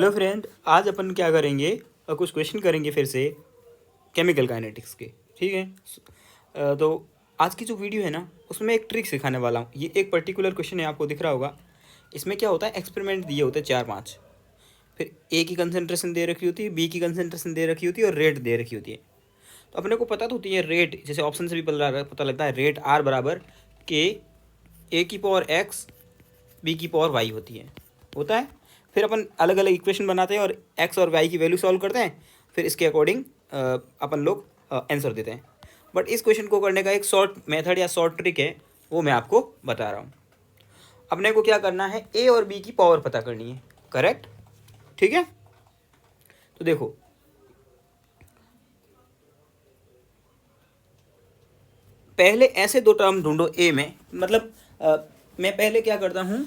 Hello friend, आज अपन क्या करेंगे कुछ क्वेश्चन करेंगे फिर से केमिकल काइनेटिक्स के। ठीक है। तो आज की जो वीडियो है ना, उसमें मैं एक ट्रिक सिखाने वाला हूँ। ये एक पर्टिकुलर क्वेश्चन है, आपको दिख रहा होगा। इसमें क्या होता है, एक्सपेरिमेंट दिए होते हैं 4-5, फिर ए की कंसनट्रेशन दे रखी होती है, बी की कंसनट्रेशन दे रखी होती है और रेट दे रखी होती है। तो अपने को पता तो होती है रेट, जैसे ऑप्शन से भी पता लगता है, रेट आर बराबर के ए की पावर एक्स बी की पावर वाई होता है। फिर अपन अलग अलग इक्वेशन बनाते हैं और एक्स और वाई की वैल्यू सॉल्व करते हैं, फिर इसके अकॉर्डिंग अपन लोग आंसर देते हैं। बट इस क्वेश्चन को करने का एक शॉर्ट मेथड या शॉर्ट ट्रिक है, वो मैं आपको बता रहा हूँ। अपने को क्या करना है, ए और बी की पावर पता करनी है, करेक्ट। ठीक है। तो देखो, पहले ऐसे दो टर्म ढूंढो ए में, मतलब मैं पहले क्या करता हूँ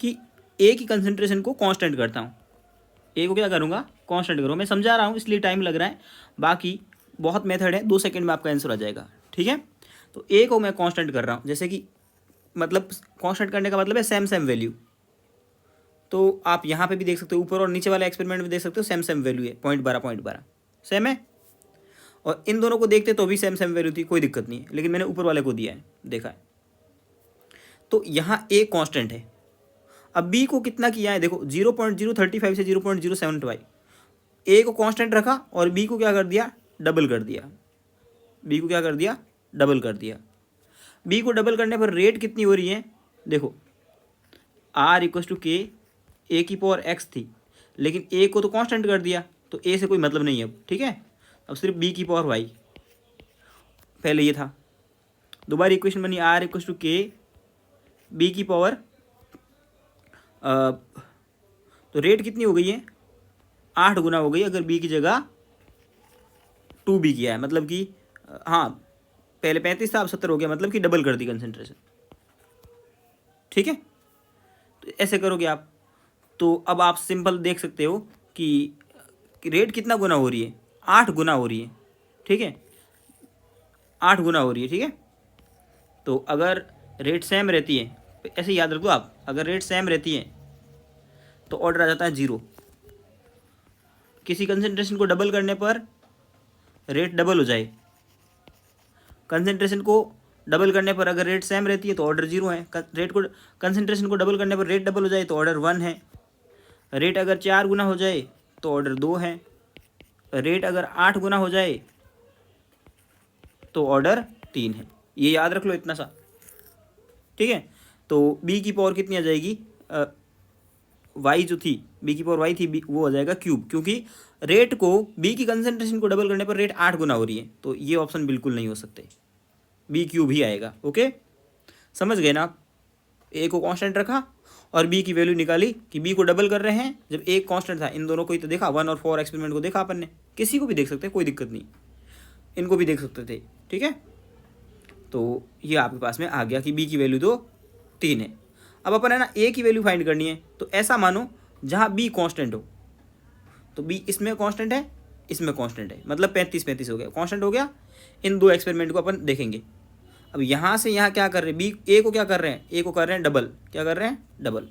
कि ए की कंसंट्रेशन को कांस्टेंट करता हूँ। ए को क्या करूँगा, कांस्टेंट करूँ। मैं समझा रहा हूँ इसलिए टाइम लग रहा है, बाकी बहुत मेथड है, 2 सेकंड में आपका आंसर आ जाएगा। ठीक है। तो ए को मैं कांस्टेंट कर रहा हूँ, जैसे कि मतलब कांस्टेंट करने का मतलब है सेम सेम वैल्यू। तो आप यहाँ पे भी देख सकते हो, ऊपर और नीचे वाले एक्सपेरिमेंट में देख सकते हो सेम सेम वैल्यू है, 0.12 सेम है। और इन दोनों को देखते तो भी सेम सेम वैल्यू थी, कोई दिक्कत नहीं है, लेकिन मैंने ऊपर वाले को दिया है, देखा है। तो यहाँ ए कांस्टेंट है। अब बी को कितना किया है, देखो 0.035 से 0.075। ए को कांस्टेंट रखा और बी को क्या कर दिया, डबल कर दिया। बी को क्या कर दिया, डबल कर दिया। बी को डबल करने पर रेट कितनी हो रही है, देखो आर इक्वस टू के, ए की पावर एक्स थी, लेकिन ए को तो कांस्टेंट कर दिया, तो ए से कोई मतलब नहीं है अब। ठीक है। अब सिर्फ बी की पावर वाई, पहले ये था। दोबारा इक्वेशन बनी आर इक्वस टू के, बी की पावर तो रेट कितनी हो गई है, 8 गुना हो गई। अगर बी की जगह 2b किया है, मतलब कि हाँ, पहले 35 था, अब 70 हो गया, मतलब कि डबल कर दी कंसेंट्रेशन। ठीक है। तो ऐसे करोगे आप, तो अब आप सिंपल देख सकते हो कि रेट कितना गुना हो रही है, 8 गुना हो रही है। ठीक है, 8 गुना हो रही है। ठीक है। तो अगर रेट सेम रहती है, ऐसे याद रखो आप, अगर रेट सेम रहती है तो ऑर्डर आ जाता है 0। किसी कंसेंट्रेशन को डबल करने पर रेट डबल हो जाए, कंसेंट्रेशन को डबल करने पर अगर रेट सेम रहती है तो ऑर्डर 0 है। रेट को कंसेंट्रेशन को डबल करने पर रेट डबल हो जाए तो ऑर्डर 1 है। रेट अगर 4 गुना हो जाए तो ऑर्डर 2 है। रेट अगर 8 गुना हो जाए तो ऑर्डर 3 है। ये याद रख लो इतना सा। ठीक है। तो बी की पावर कितनी आ जाएगी, वाई जो थी, बी की पावर वाई थी, वो हो जाएगा क्यूब, क्योंकि रेट को बी की कंसेंट्रेशन को डबल करने पर रेट 8 गुना हो रही है, तो ये ऑप्शन बिल्कुल नहीं हो सकते, बी क्यूब ही आएगा। ओके, समझ गए ना आप। ए को कांस्टेंट रखा और बी की वैल्यू निकाली कि बी को डबल कर रहे हैं, जब ए कांस्टेंट था। इन दोनों को ही तो देखा, 1 और 4 एक्सपेरिमेंट को देखा अपन ने, किसी को भी देख सकते हैं, कोई दिक्कत नहीं, इनको भी देख सकते थे। ठीक है। तो ये आपके पास में आ गया कि बी की वैल्यू तो 3 है। अब अपन है ना ए की वैल्यू फाइंड करनी है, तो ऐसा मानो जहाँ बी कांस्टेंट हो, तो बी इसमें कांस्टेंट है, इसमें कांस्टेंट है, मतलब 35-35 हो गया, कांस्टेंट हो गया। इन दो एक्सपेरिमेंट को अपन देखेंगे। अब यहाँ से यहाँ क्या कर रहे हैं, बी ए को क्या कर रहे हैं, ए को कर रहे हैं डबल। क्या कर रहे हैं, डबल।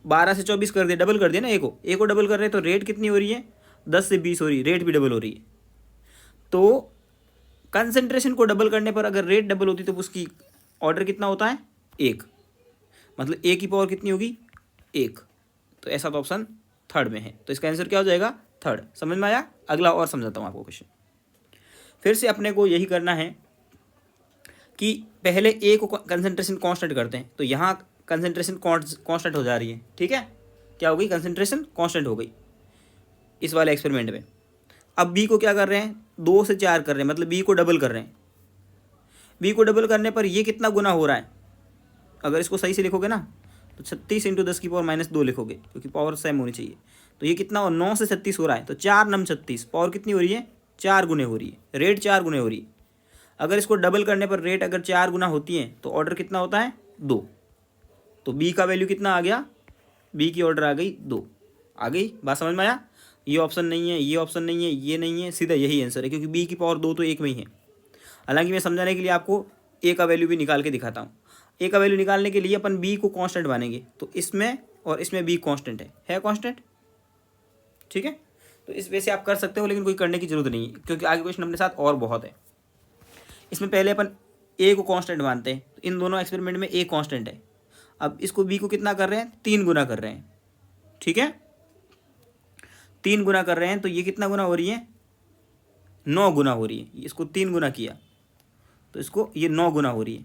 12 से 24 कर दिया, डबल कर दिया ना। ए को डबल कर रहे हैं, तो रेट कितनी हो रही है, 10 से 20 हो रही है, रेट भी डबल हो रही है। तो कंसेंट्रेशन को डबल करने पर अगर रेट डबल होती तो उसकी ऑर्डर कितना होता है, 1, मतलब ए की पावर कितनी होगी, 1। तो ऐसा तो ऑप्शन थर्ड में है, तो इसका आंसर क्या हो जाएगा, थर्ड। समझ में आया। अगला और समझाता हूँ आपको क्वेश्चन। फिर से अपने को यही करना है कि पहले ए को कंसेंट्रेशन कांस्टेंट करते हैं, तो यहाँ कंसेंट्रेशन कांस्टेंट हो जा रही है। ठीक है, क्या हो गई, कंसेंट्रेशन कांस्टेंट हो गई इस वाले एक्सपेरिमेंट में। अब बी को क्या कर रहे हैं, 2 से 4 कर रहे हैं, मतलब बी को डबल कर रहे हैं। बी को डबल करने पर ये कितना गुना हो रहा है, अगर इसको सही से लिखोगे ना तो 36 × 10 की पावर -2 लिखोगे, क्योंकि पावर सेम होनी चाहिए। तो ये कितना हो, 9 से 36 हो रहा है, तो 4 9 36, पावर कितनी हो रही है, 4 गुने हो रही है, रेट 4 गुने हो रही है। अगर इसको डबल करने पर रेट अगर 4 गुना होती है तो ऑर्डर कितना होता है, 2। तो बी का वैल्यू कितना आ गया, बी की ऑर्डर आ गई 2। आ गई बात, समझ में आया। ये ऑप्शन नहीं है, ये ऑप्शन नहीं है, ये नहीं है, सीधा यही आंसर है, क्योंकि बी की पावर 2 तो 1 में ही है। हालांकि मैं समझाने के लिए आपको ए का वैल्यू भी निकाल के दिखाता हूँ। ए का वैल्यू निकालने के लिए अपन बी को कांस्टेंट मानेंगे, तो इसमें और इसमें बी कांस्टेंट है कांस्टेंट। ठीक है, तो इस वजह से आप कर सकते हो, लेकिन कोई करने की जरूरत नहीं है क्योंकि आगे क्वेश्चन अपने साथ और बहुत है। इसमें पहले अपन ए को कांस्टेंट मानते हैं, तो इन दोनों एक्सपेरिमेंट में ए कांस्टेंट है। अब इसको बी को कितना कर रहे हैं, 3 गुना कर रहे हैं, ठीक है, 3 गुना कर रहे हैं, तो ये कितना गुना हो रही है, 9 गुना हो रही है। इसको 3 गुना किया तो इसको ये 9 गुना हो रही है।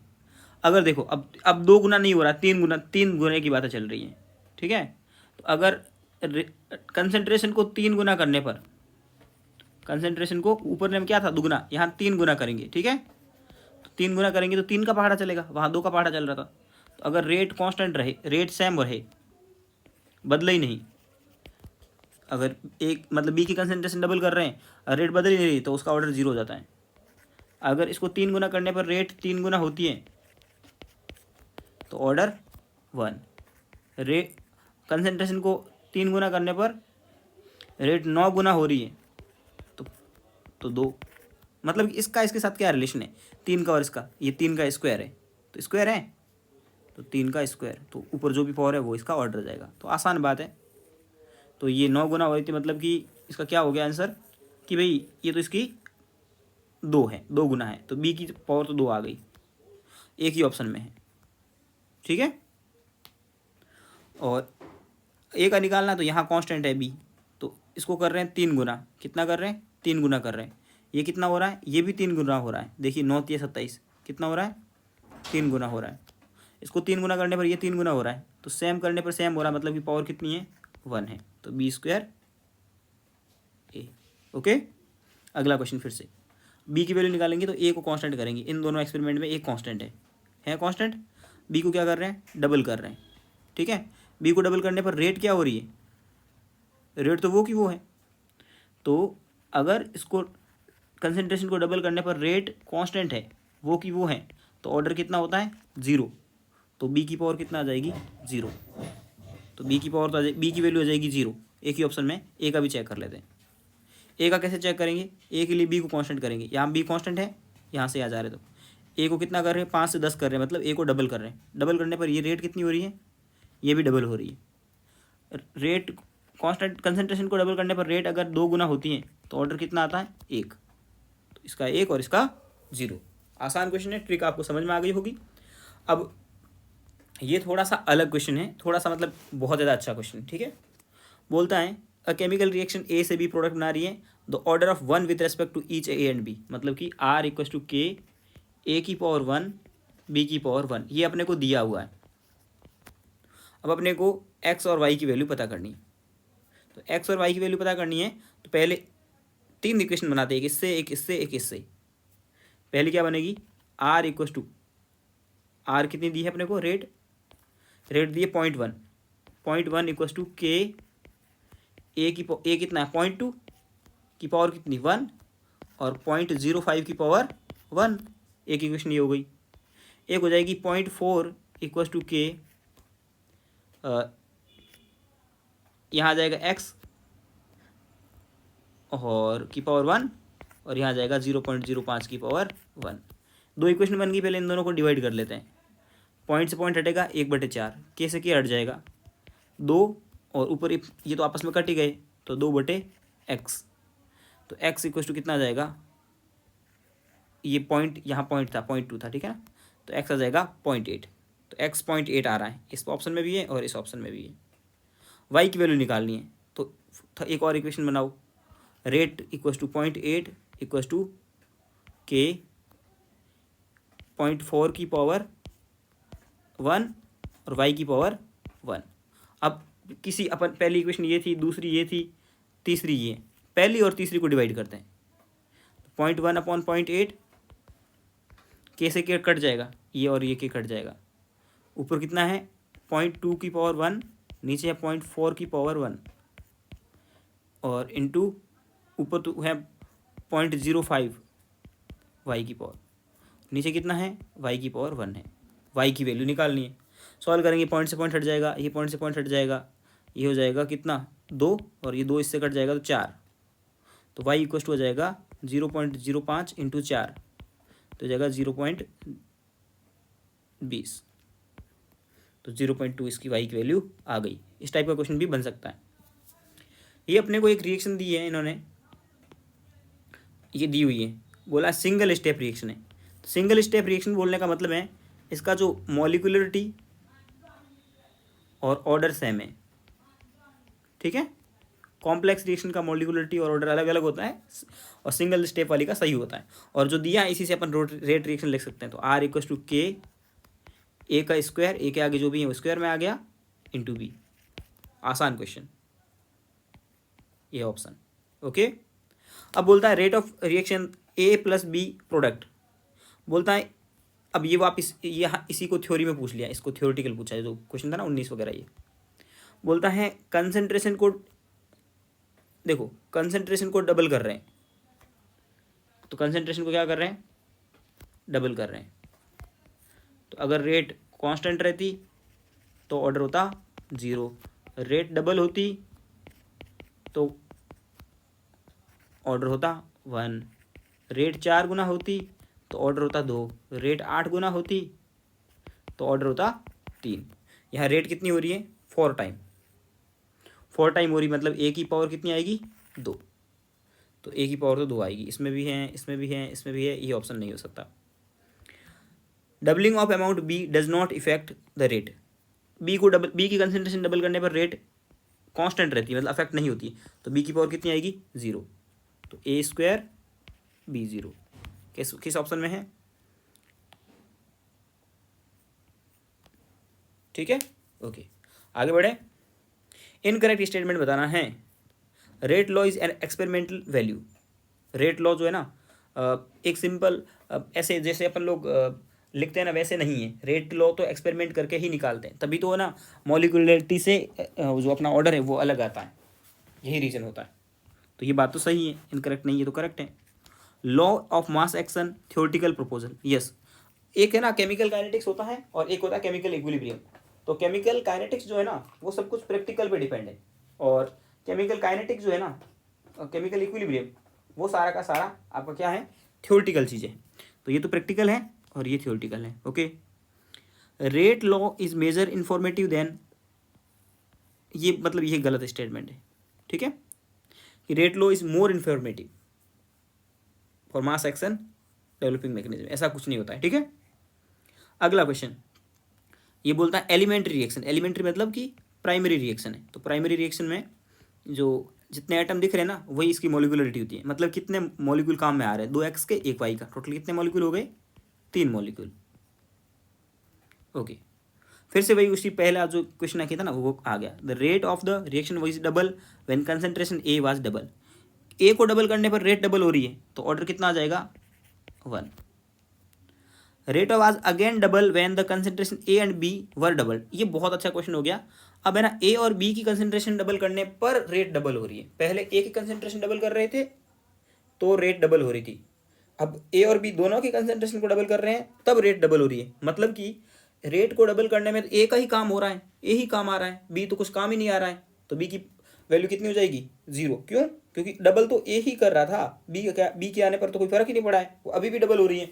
अगर देखो अब 2 गुना नहीं हो रहा, 3 गुना, 3 गुने की बातें चल रही हैं, ठीक है। तो अगर कंसंट्रेशन को 3 गुना करने पर, कंसंट्रेशन को ऊपर में क्या था, दुगुना, यहाँ 3 गुना करेंगे, ठीक है। तो 3 गुना करेंगे तो 3 का पहाड़ा चलेगा, वहाँ 2 का पहाड़ा चल रहा था। तो अगर रेट कांस्टेंट रहे, रेट सेम रहे, बदले ही नहीं, अगर एक मतलब बी की कंसंट्रेशन डबल कर रहे हैं और रेट बदल ही नहीं रही, तो उसका ऑर्डर 0 हो जाता है। अगर इसको 3 गुना करने पर रेट 3 गुना होती है तो ऑर्डर 1। रेट कंसंट्रेशन को 3 गुना करने पर रेट 9 गुना हो रही है तो 2, मतलब इसका इसके साथ क्या रिलेशन है, 3 का और इसका, ये 3 का स्क्वायर है, तो स्क्वायर है तो 3 का स्क्वायर, तो ऊपर जो भी पावर है वो इसका ऑर्डर जाएगा। तो आसान बात है। तो ये 9 गुना हो रही थी, मतलब कि इसका क्या हो गया आंसर कि भाई ये तो इसकी 2 है, 2 गुना है, तो बी की पावर तो 2 आ गई, एक ही ऑप्शन में है, ठीक है। और ए का निकालना, तो यहाँ कांस्टेंट है बी, तो इसको कर रहे हैं 3 गुना, कितना कर रहे हैं, 3 गुना कर रहे हैं। ये कितना हो रहा है, ये भी 3 गुना हो रहा है, देखिए 9 3 27, कितना हो रहा है, 3 गुना हो रहा है। इसको 3 गुना करने पर ये 3 गुना हो रहा है, तो सेम करने पर सेम हो रहा है, मतलब कि पावर कितनी है, 1 है, तो बी स्क्वायर ए। ओके, अगला क्वेश्चन फिर से, बी की वैल्यू निकालेंगे तो ए को कांस्टेंट करेंगे। इन दोनों एक्सपेरिमेंट में एक कांस्टेंट है कांस्टेंट। बी को क्या कर रहे हैं, डबल कर रहे हैं, ठीक है। बी को डबल करने पर रेट क्या हो रही है, रेट तो वो की वो है। तो अगर इसको कंसंट्रेशन को डबल करने पर रेट कांस्टेंट है, वो की वो है, तो ऑर्डर कितना होता है, 0। तो बी की पावर कितना आ जाएगी, 0। तो बी की पावर तो बी की वैल्यू आ जाएगी 0। एक ही ऑप्शन में ए का भी चेक कर लेते हैं। ए का कैसे चेक करेंगे, ए के लिए बी को कांस्टेंट करेंगे, यहाँ बी कांस्टेंट है, यहाँ से आ जा रहे, तो ए को कितना कर रहे हैं, 5 से 10 कर रहे हैं, मतलब ए को डबल कर रहे हैं। डबल करने पर ये रेट कितनी हो रही है, ये भी डबल हो रही है। रेट कांस्टेंट, कंसंट्रेशन को डबल करने पर रेट अगर 2 गुना होती है तो ऑर्डर कितना आता है, 1। तो इसका 1 और इसका 0। आसान क्वेश्चन है, ट्रिक आपको समझ में आ गई होगी। अब ये थोड़ा सा अलग क्वेश्चन है, थोड़ा सा मतलब बहुत ज़्यादा अच्छा क्वेश्चन, ठीक है। बोलता है अ केमिकल रिएक्शन ए से बी प्रोडक्ट बना रही है, the order of 1 with respect to each A and B, मतलब कि आर इक्वल टू के, ए की पावर 1 बी की पावर 1, ये अपने को दिया हुआ है। अब अपने को एक्स और वाई की वैल्यू पता करनी है। तो एक्स और वाई की वैल्यू पता करनी है, तो पहले 3 इक्वेशन बनाते हैं, एक इससे, एक इससे, एक इससे। पहले क्या बनेगी, आर इक्वल टू, आर कितनी दी है अपने को, रेट दी है 0.1, 0.1 इक्वल टू के, ए कितना है 0.2 की पावर कितनी 1, और 0.05 की पावर 1, एक इक्वेशन ये हो गई। एक हो जाएगी 0.4 इक्वल टू के, यहाँ आ जाएगा एक्स और की पावर 1, और यहाँ जाएगा 0.05 की पावर 1। 2 इक्वेशन बन गई, पहले इन दोनों को डिवाइड कर लेते हैं। पॉइंट से पॉइंट हटेगा 1/4, के से के हट जाएगा 2, और ऊपर ये तो आपस में कट ही गए, तो 2/x। तो x इक्वल टू कितना आ जाएगा, ये पॉइंट यहाँ पॉइंट था 0.2 था, ठीक है ना, तो x आ जाएगा 0.8। तो x 0.8 आ रहा है, इस ऑप्शन में भी है और इस ऑप्शन में भी है। y की वैल्यू निकालनी है, तो एक और इक्वेशन बनाओ, rate equal to 0.8 equal to K 0.4 की पावर 1 और y की पावर 1। अब किसी अपन, पहली इक्वेशन ये थी, दूसरी ये थी, तीसरी ये, पहली और तीसरी को डिवाइड करते हैं। 0.1 अपॉन 0.8, के से के कट जाएगा, ये और ये के कट जाएगा। ऊपर कितना है 0.2 की पावर 1, नीचे है 0.4 की पावर 1, और इनटू ऊपर तो है 0.05 y की पावर, नीचे कितना है y की पावर 1 है। y की वैल्यू निकालनी है, सॉल्व करेंगे, पॉइंट से पॉइंट हट जाएगा, ये पॉइंट से पॉइंट हट जाएगा, ये हो जाएगा कितना 2, और ये 2 इससे कट जाएगा तो 4। तो y इक्वल टू हो जाएगा 0.05 इंटू 4, तो जाएगा 0.20, तो 0.2 इसकी y की वैल्यू आ गई। इस टाइप का क्वेश्चन भी बन सकता है। ये अपने को एक रिएक्शन दी है इन्होंने, ये दी हुई है, बोला सिंगल स्टेप रिएक्शन है। सिंगल स्टेप रिएक्शन बोलने का मतलब है इसका जो मॉलिक्यूलरिटी और ऑर्डर सेम है, ठीक है। कॉम्प्लेक्स रिएक्शन का मॉलिक्यूलरिटी और ऑर्डर अलग अलग होता है और सिंगल स्टेप वाली का सही होता है। और जो दिया है इसी से अपन रेट रिएक्शन लिख सकते हैं। तो आर इक्वल टू के, ए का स्क्वायर, ए के आगे जो भी है वो स्क्वायर में आ गया, इंटू बी। आसान क्वेश्चन ये ऑप्शन, ओके। अब बोलता है rate of reaction A plus B product, बोलता है अब ये वापस ये इसी को थ्योरी में पूछ लिया, इसको थ्योरेटिकल पूछा है जो क्वेश्चन था ना 19 वगैरह। ये बोलता है कंसंट्रेशन को, देखो कंसंट्रेशन को डबल कर रहे हैं, तो कंसंट्रेशन को क्या कर रहे हैं, डबल कर रहे हैं। तो अगर रेट कांस्टेंट रहती तो ऑर्डर होता 0, रेट डबल होती तो ऑर्डर होता 1, रेट 4 गुना होती तो ऑर्डर होता 2, रेट 8 गुना होती तो ऑर्डर होता 3। यहाँ रेट कितनी हो रही है, 4 टाइम, 4 टाइम हो रही, मतलब ए की पावर कितनी आएगी, 2। तो ए की पावर तो 2 आएगी, इसमें भी है, इसमें भी है, इसमें भी है, ये ऑप्शन नहीं हो सकता। Doubling of amount B does not effect the rate, B को डबल, बी की कंसंट्रेशन डबल करने पर रेट कांस्टेंट रहती है, मतलब अफेक्ट नहीं होती। तो बी की पावर कितनी आएगी, 0। तो ए स्क्वायर बी 0 किस ऑप्शन में है, ठीक है, ओके। आगे बढ़े, इनकरेक्ट स्टेटमेंट बताना है। Rate law is an experimental value, rate law जो है ना एक सिंपल ऐसे जैसे अपन लोग लिखते हैं ना वैसे नहीं है। रेट लॉ तो एक्सपेरिमेंट करके ही निकालते हैं, तभी तो है ना मॉलिक्यूलरिटी से जो अपना ऑर्डर है वो अलग आता है, यही रीज़न होता है। तो ये बात तो सही है, इनकरेक्ट नहीं है तो करेक्ट है। Law of mass action theoretical proposal, yes. एक है ना केमिकल काइनेटिक्स होता है और एक होता है केमिकल इक्विलिब्रियम। तो केमिकल काइनेटिक्स जो है ना वो सब कुछ प्रैक्टिकल पे डिपेंड है, और केमिकल काइनेटिक्स जो है ना, केमिकल इक्विलिब्रियम, वो सारा का सारा आपका क्या है, थ्योरेटिकल चीज़ें हैं। तो ये तो प्रैक्टिकल है और ये थ्योरेटिकल है, okay. Rate law is major informative then, ये मतलब ये गलत स्टेटमेंट है, ठीक है, कि rate law is more informative for mass action developing mechanism, ऐसा कुछ नहीं होता है, ठीक है। अगला क्वेश्चन ये बोलता है एलिमेंट्री रिएक्शन, एलिमेंट्री मतलब कि प्राइमरी रिएक्शन है। तो प्राइमरी रिएक्शन में जो जितने एटम दिख रहे हैं ना वही इसकी मॉलिक्यूलरिटी होती है, मतलब कितने मॉलिक्यूल काम में आ रहे हैं, 2x के 1y का, टोटल कितने मॉलिक्यूल हो गए, 3 मॉलिक्यूल, ओके। फिर से वही उसी पहला जो क्वेश्चन किया था ना वो आ गया। The rate of the reaction was double when concentration A was double, A को डबल करने पर रेट डबल हो रही है तो ऑर्डर कितना आ जाएगा, 1। रेट ऑफ आज again double when the concentration A and B were double, ये बहुत अच्छा क्वेश्चन हो गया। अब है ना ए और बी की कंसंट्रेशन डबल करने पर रेट डबल हो रही है, पहले ए की कंसंट्रेशन डबल कर रहे थे तो रेट डबल हो रही थी, अब ए और बी दोनों की कंसंट्रेशन को डबल कर रहे हैं तब रेट डबल हो रही है। मतलब कि रेट को डबल करने में तो ए का ही काम हो रहा है, ए ही काम आ रहा है, बी तो कुछ काम ही नहीं आ रहा है, तो बी की वैल्यू कितनी हो जाएगी, 0। क्यों, क्योंकि डबल तो ए ही कर रहा था, बी के आने पर तो कोई फर्क ही नहीं पड़ा है, वो अभी भी डबल हो रही है,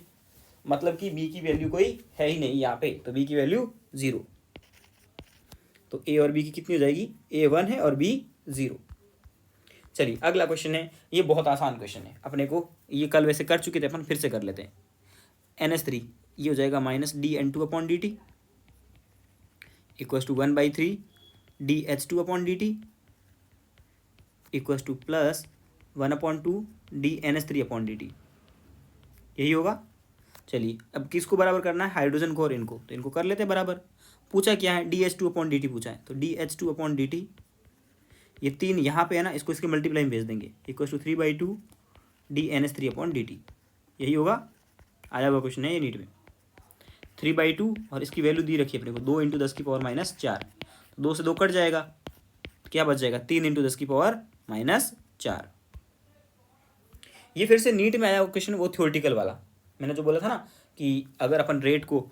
मतलब कि बी की वैल्यू कोई है ही नहीं यहाँ पे, तो बी की वैल्यू 0। तो ए और बी की कितनी हो जाएगी, ए 1 है और बी 0। चलिए अगला क्वेश्चन है, ये बहुत आसान क्वेश्चन है, अपने को ये कल वैसे कर चुके थे अपन, फिर से कर लेते हैं। NH3 ये हो जाएगा -dN2/dt equals to 1/3 dH2/dt equals to plus 1/2 dNH3/dt, यही होगा। चलिए अब किसको बराबर करना है, हाइड्रोजन को और इनको, तो इनको कर लेते हैं बराबर। पूछा क्या है, dH2/dt पूछा है, तो dH2/dt ये 3 यहाँ पे है ना, इसको इसके मल्टीप्लाई में भेज देंगे, इक्वल्स टू 3/2 dNH3/dt, यही होगा। आया हुआ क्वेश्चन है ये नीट में, 3/2 और इसकी वैल्यू दी रखी है अपने को 2 × 10⁻⁴, तो 2 से 2 कट जाएगा, क्या बच जाएगा, 3 × 10⁻⁴। ये फिर से नीट में आया क्वेश्चन, वो थ्योरेटिकल वाला, मैंने जो बोला था ना कि अगर अपन रेट को,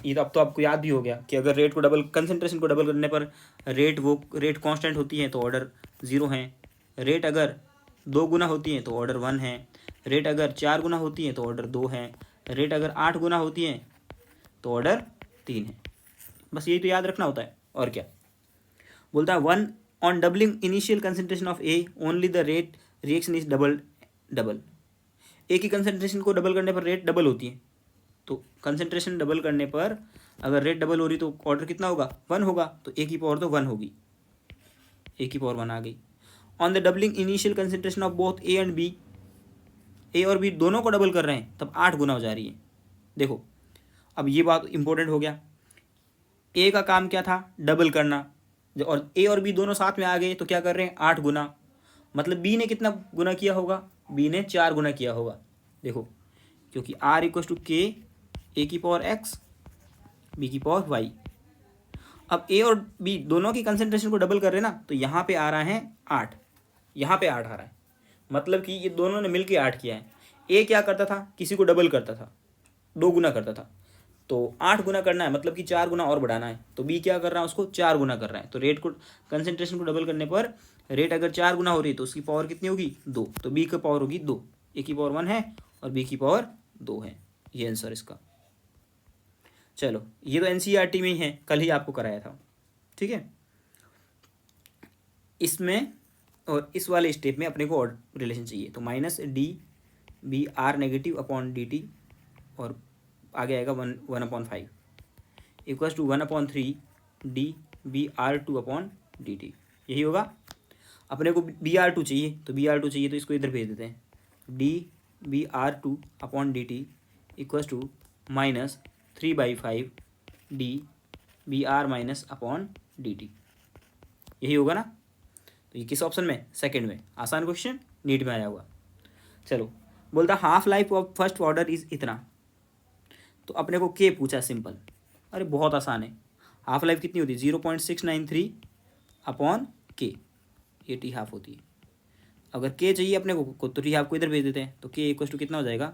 ये तो अब तो आपको याद भी हो गया कि अगर रेट को डबल, कंसंट्रेशन को डबल करने पर रेट कांस्टेंट होती है तो ऑर्डर 0 है, रेट अगर 2 गुना होती है तो ऑर्डर 1 है, रेट अगर 4 गुना होती है तो ऑर्डर 2 है, रेट अगर 8 गुना होती है तो ऑर्डर 3 है। बस यही तो याद रखना होता है, और क्या। बोलता है 1 on doubling initial concentration of A only the rate reaction is double. A की कंसेंट्रेशन को डबल करने पर रेट डबल होती है, तो कंसेंट्रेशन डबल करने पर अगर रेट डबल हो रही तो ऑर्डर कितना होगा, 1 होगा, तो ए की पावर तो 1 होगी, ए की पावर 1 आ गई। On the doubling initial concentration of both A and B, A और बी दोनों को डबल कर रहे हैं तब 8 गुना हो जा रही है। देखो अब ये बात इंपॉर्टेंट हो गया, ए का काम क्या था, डबल करना, और ए और बी दोनों साथ में आ गए तो क्या कर रहे हैं, 8 गुना, मतलब बी ने कितना गुना किया होगा, बी ने 4 गुना किया होगा। देखो क्योंकि आर इक्वल टू के, ए की पावर एक्स, बी की पावर वाई। अब ए और बी दोनों की कंसेंट्रेशन को डबल कर रहे हैं ना, तो यहाँ पे आ रहा है 8, यहाँ पे 8 आ रहा है, मतलब कि ये दोनों ने मिलकर 8 किया है। ए क्या करता था, किसी को डबल करता था, 2 गुना करता था, तो 8 गुना करना है, मतलब कि 4 गुना और बढ़ाना है, तो बी क्या कर रहा है, उसको 4 गुना कर रहा है। तो रेट को, कंसेंट्रेशन को डबल करने पर रेट अगर 4 गुना हो रही है तो उसकी पावर कितनी होगी, 2, तो बी की पावर होगी 2, ए की पावर 1 है और बी की पावर 2 है। ये आंसर इसका। चलो ये तो एनसीईआरटी में ही है, कल ही आपको कराया था, ठीक है। इसमें और इस वाले स्टेप में अपने को और रिलेशन चाहिए, तो minus D B R negative upon D T, और आगे आएगा 1/5 equals to 1/3 D B R two upon D T. यही होगा। अपने को बी आर टू चाहिए, तो बी आर टू चाहिए तो इसको इधर भेज देते हैं, D B R two upon D T equals to -3/5 D B R minus upon D T. यही होगा ना। तो ये किस ऑप्शन में, सेकंड में। आसान क्वेश्चन, नीट में आया हुआ। चलो बोलता half life of first order is इतना, तो अपने को के पूछा, सिंपल, अरे बहुत आसान है। हाफ लाइफ कितनी होती है, 0.693 अपॉन के, ये टी हाफ होती है। अगर के चाहिए अपने को तो टी हाफ को इधर भेज देते हैं, तो के इक्वल टू कितना हो जाएगा,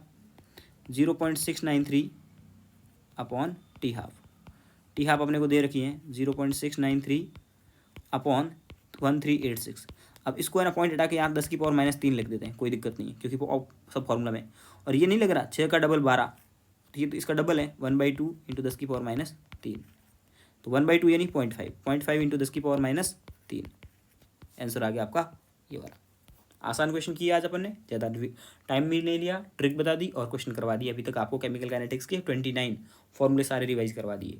0.693 upon T half. T half अपने को दे रखी है 0.693 अपॉन 1386। अब इसको है ना पॉइंट हटा के यहाँ 10 की पावर -3 लिख देते हैं, कोई दिक्कत नहीं है क्योंकि वो सब फॉर्मूला में। और ये नहीं लग रहा 6 का डबल 12, ठीक है, तो इसका डबल है 1/2 इंटू 10 की पावर -3, तो 1/2 यानी 0.5 इंटू 10 की पावर -3। आंसर आ गया आपका ये वाला। आसान क्वेश्चन किया आज अपन ने, ज़्यादा टाइम भी नहीं लिया, ट्रिक बता दी और क्वेश्चन करवा दिए। अभी तक आपको केमिकल काइनेटिक्स के 29 फॉर्मूले सारे रिवाइज करवा दिए।